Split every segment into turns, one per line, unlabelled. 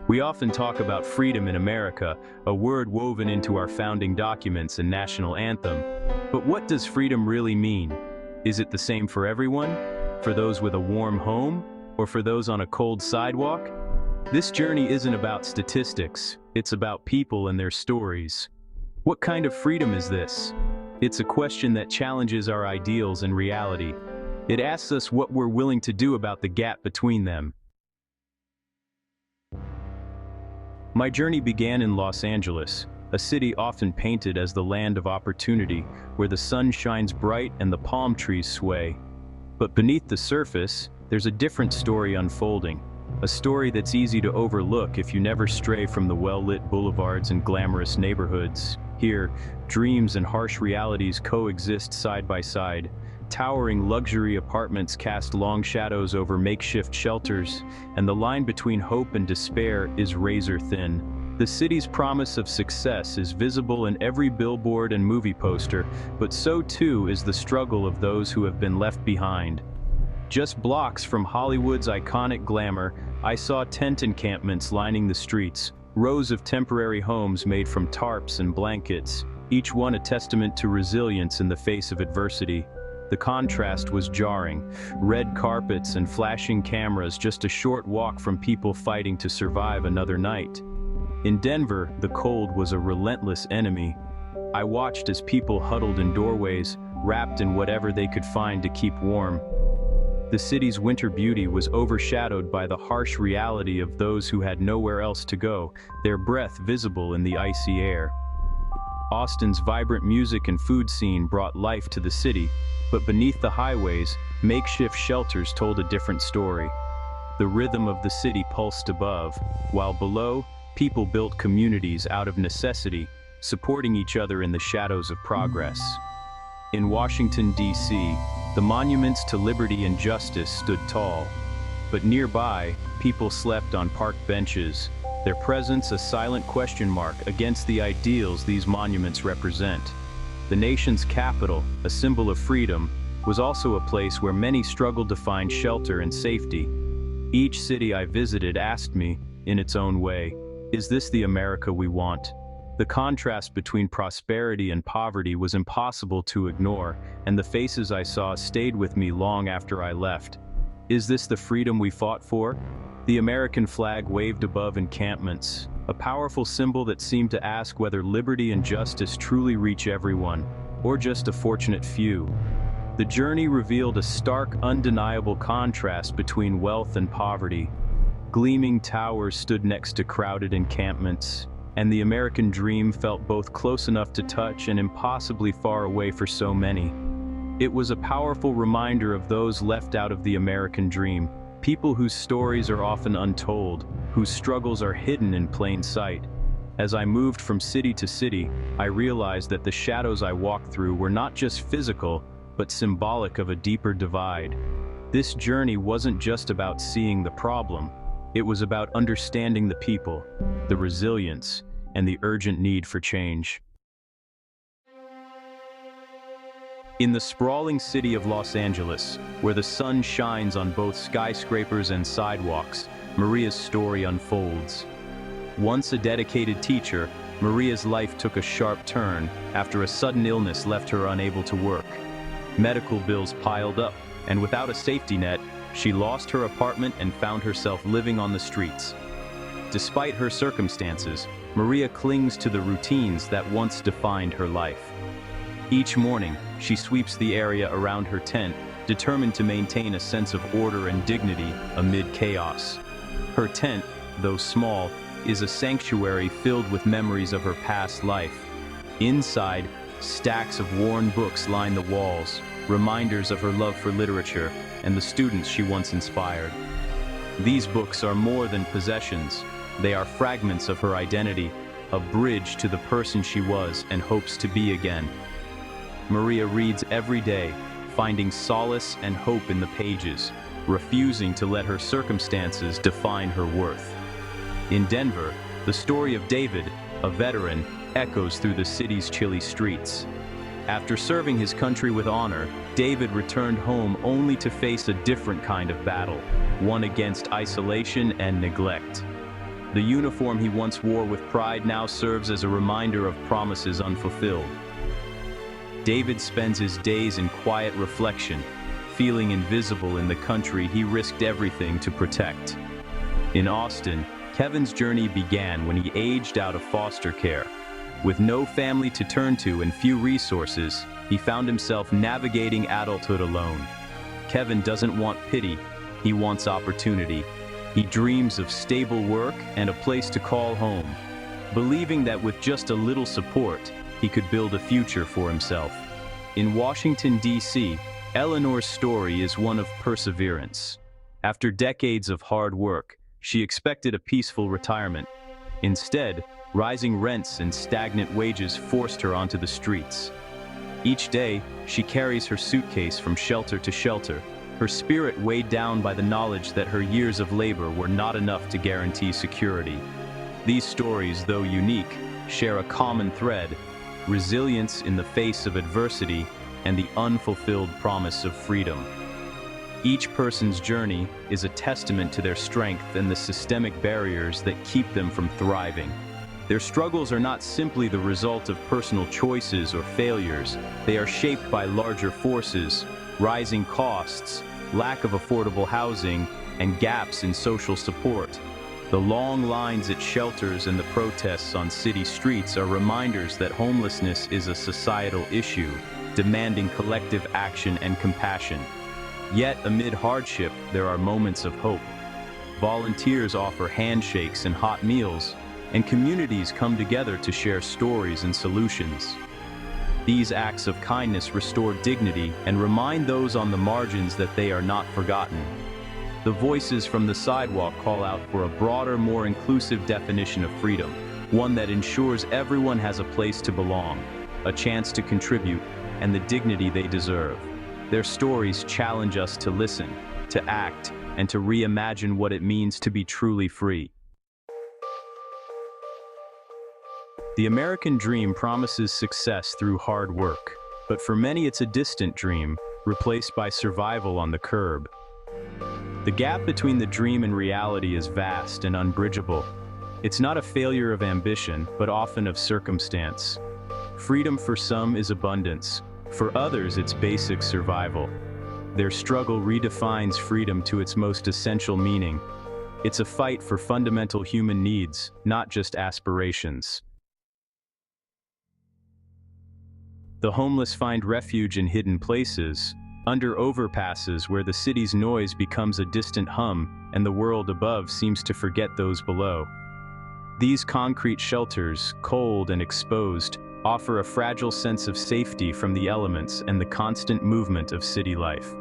We often talk about freedom in America, a word woven into our founding documents and national anthem. But what does freedom really mean? Is it the same for everyone? For those with a warm home? Or for those on a cold sidewalk? This journey isn't about statistics, it's about people and their stories. What kind of freedom is this? It's a question that challenges our ideals and reality. It asks us what we're willing to do about the gap between them. My journey began in Los Angeles, a city often painted as the land of opportunity, where the sun shines bright and the palm trees sway. But beneath the surface, there's a different story unfolding, a story that's easy to overlook if you never stray from the well-lit boulevards and glamorous neighborhoods. Here, dreams and harsh realities coexist side by side. Towering luxury apartments cast long shadows over makeshift shelters, and the line between hope and despair is razor thin. The city's promise of success is visible in every billboard and movie poster, but so too is the struggle of those who have been left behind. Just blocks from Hollywood's iconic glamour, I saw tent encampments lining the streets, rows of temporary homes made from tarps and blankets, each one a testament to resilience in the face of adversity. The contrast was jarring. Red carpets and flashing cameras, just a short walk from people fighting to survive another night. In Denver, the cold was a relentless enemy. I watched as people huddled in doorways, wrapped in whatever they could find to keep warm. The city's winter beauty was overshadowed by the harsh reality of those who had nowhere else to go, their breath visible in the icy air. Austin's vibrant music and food scene brought life to the city, but beneath the highways, makeshift shelters told a different story. The rhythm of the city pulsed above, while below, people built communities out of necessity, supporting each other in the shadows of progress. In Washington, D.C., the monuments to liberty and justice stood tall, but nearby, people slept on park benches, their presence a silent question mark against the ideals these monuments represent. The nation's capital, a symbol of freedom, was also a place where many struggled to find shelter and safety. Each city I visited asked me, in its own way, is this the America we want? The contrast between prosperity and poverty was impossible to ignore, and the faces I saw stayed with me long after I left. Is this the freedom we fought for? The American flag waved above encampments, a powerful symbol that seemed to ask whether liberty and justice truly reach everyone, or just a fortunate few. The journey revealed a stark, undeniable contrast between wealth and poverty. Gleaming towers stood next to crowded encampments, and the American dream felt both close enough to touch and impossibly far away for so many. It was a powerful reminder of those left out of the American dream, people whose stories are often untold, whose struggles are hidden in plain sight. As I moved from city to city, I realized that the shadows I walked through were not just physical, but symbolic of a deeper divide. This journey wasn't just about seeing the problem, it was about understanding the people, the resilience, and the urgent need for change. In the sprawling city of Los Angeles, where the sun shines on both skyscrapers and sidewalks, Maria's story unfolds. Once a dedicated teacher, Maria's life took a sharp turn after a sudden illness left her unable to work. Medical bills piled up, and without a safety net, she lost her apartment and found herself living on the streets. Despite her circumstances, Maria clings to the routines that once defined her life. Each morning, she sweeps the area around her tent, determined to maintain a sense of order and dignity amid chaos. Her tent, though small, is a sanctuary filled with memories of her past life. Inside, stacks of worn books line the walls, reminders of her love for literature and the students she once inspired. These books are more than possessions. They are fragments of her identity, a bridge to the person she was and hopes to be again. Maria reads every day, finding solace and hope in the pages, refusing to let her circumstances define her worth. In Denver, the story of David, a veteran, echoes through the city's chilly streets. After serving his country with honor, David returned home only to face a different kind of battle, one against isolation and neglect. The uniform he once wore with pride now serves as a reminder of promises unfulfilled. David spends his days in quiet reflection, feeling invisible in the country he risked everything to protect. In Austin, Kevin's journey began when he aged out of foster care. With no family to turn to and few resources, he found himself navigating adulthood alone. Kevin doesn't want pity, he wants opportunity. He dreams of stable work and a place to call home, believing that with just a little support, he could build a future for himself. In Washington, D.C., Eleanor's story is one of perseverance. After decades of hard work, she expected a peaceful retirement. Instead, rising rents and stagnant wages forced her onto the streets. Each day, she carries her suitcase from shelter to shelter, her spirit weighed down by the knowledge that her years of labor were not enough to guarantee security. These stories, though unique, share a common thread: resilience in the face of adversity and the unfulfilled promise of freedom. Each person's journey is a testament to their strength and the systemic barriers that keep them from thriving. Their struggles are not simply the result of personal choices or failures. They are shaped by larger forces: rising costs, lack of affordable housing, and gaps in social support. The long lines at shelters and the protests on city streets are reminders that homelessness is a societal issue, demanding collective action and compassion. Yet, amid hardship, there are moments of hope. Volunteers offer handshakes and hot meals, and communities come together to share stories and solutions. These acts of kindness restore dignity and remind those on the margins that they are not forgotten. The voices from the sidewalk call out for a broader, more inclusive definition of freedom, one that ensures everyone has a place to belong, a chance to contribute, and the dignity they deserve. Their stories challenge us to listen, to act, and to reimagine what it means to be truly free. The American dream promises success through hard work, but for many it's a distant dream, replaced by survival on the curb. The gap between the dream and reality is vast and unbridgeable. It's not a failure of ambition, but often of circumstance. Freedom for some is abundance. For others, it's basic survival. Their struggle redefines freedom to its most essential meaning. It's a fight for fundamental human needs, not just aspirations. The homeless find refuge in hidden places, under overpasses where the city's noise becomes a distant hum and the world above seems to forget those below. These concrete shelters, cold and exposed, offer a fragile sense of safety from the elements and the constant movement of city life.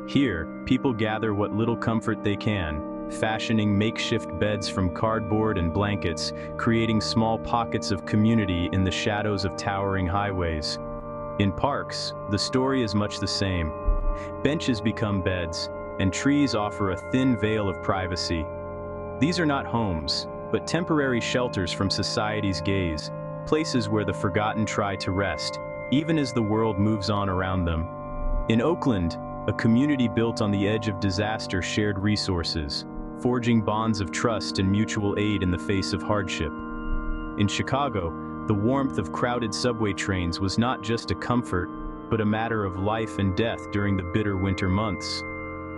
Here, people gather what little comfort they can, fashioning makeshift beds from cardboard and blankets, creating small pockets of community in the shadows of towering highways. In parks, the story is much the same. Benches become beds, and trees offer a thin veil of privacy. These are not homes, but temporary shelters from society's gaze, places where the forgotten try to rest, even as the world moves on around them. In Oakland, a community built on the edge of disaster shared resources, forging bonds of trust and mutual aid in the face of hardship. In Chicago, the warmth of crowded subway trains was not just a comfort, but a matter of life and death during the bitter winter months.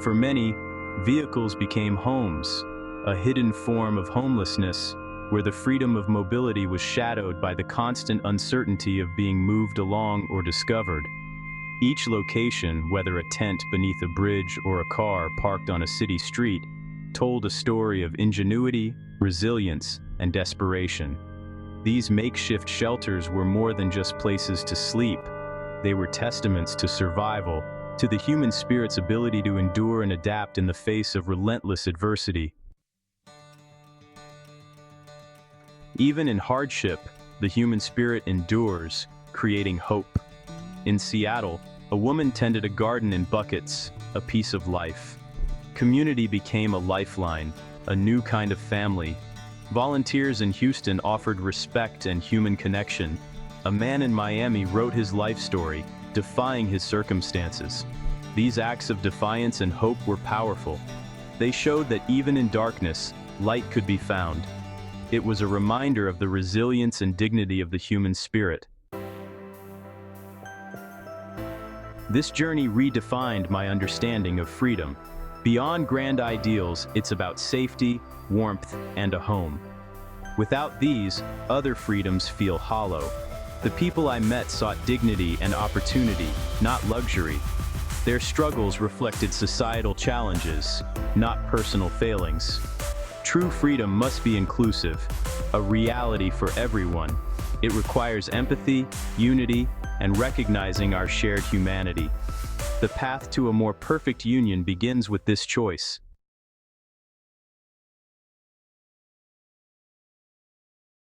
For many, vehicles became homes, a hidden form of homelessness, where the freedom of mobility was shadowed by the constant uncertainty of being moved along or discovered. Each location, whether a tent beneath a bridge or a car parked on a city street, told a story of ingenuity, resilience, and desperation. These makeshift shelters were more than just places to sleep. They were testaments to survival, to the human spirit's ability to endure and adapt in the face of relentless adversity. Even in hardship, the human spirit endures, creating hope. In Seattle, a woman tended a garden in buckets, a piece of life. Community became a lifeline, a new kind of family. Volunteers in Houston offered respect and human connection. A man in Miami wrote his life story, defying his circumstances. These acts of defiance and hope were powerful. They showed that even in darkness, light could be found. It was a reminder of the resilience and dignity of the human spirit. This journey redefined my understanding of freedom. Beyond grand ideals, it's about safety, warmth, and a home. Without these, other freedoms feel hollow. The people I met sought dignity and opportunity, not luxury. Their struggles reflected societal challenges, not personal failings. True freedom must be inclusive, a reality for everyone. It requires empathy, unity, and recognizing our shared humanity. The path to a more perfect union begins with this choice.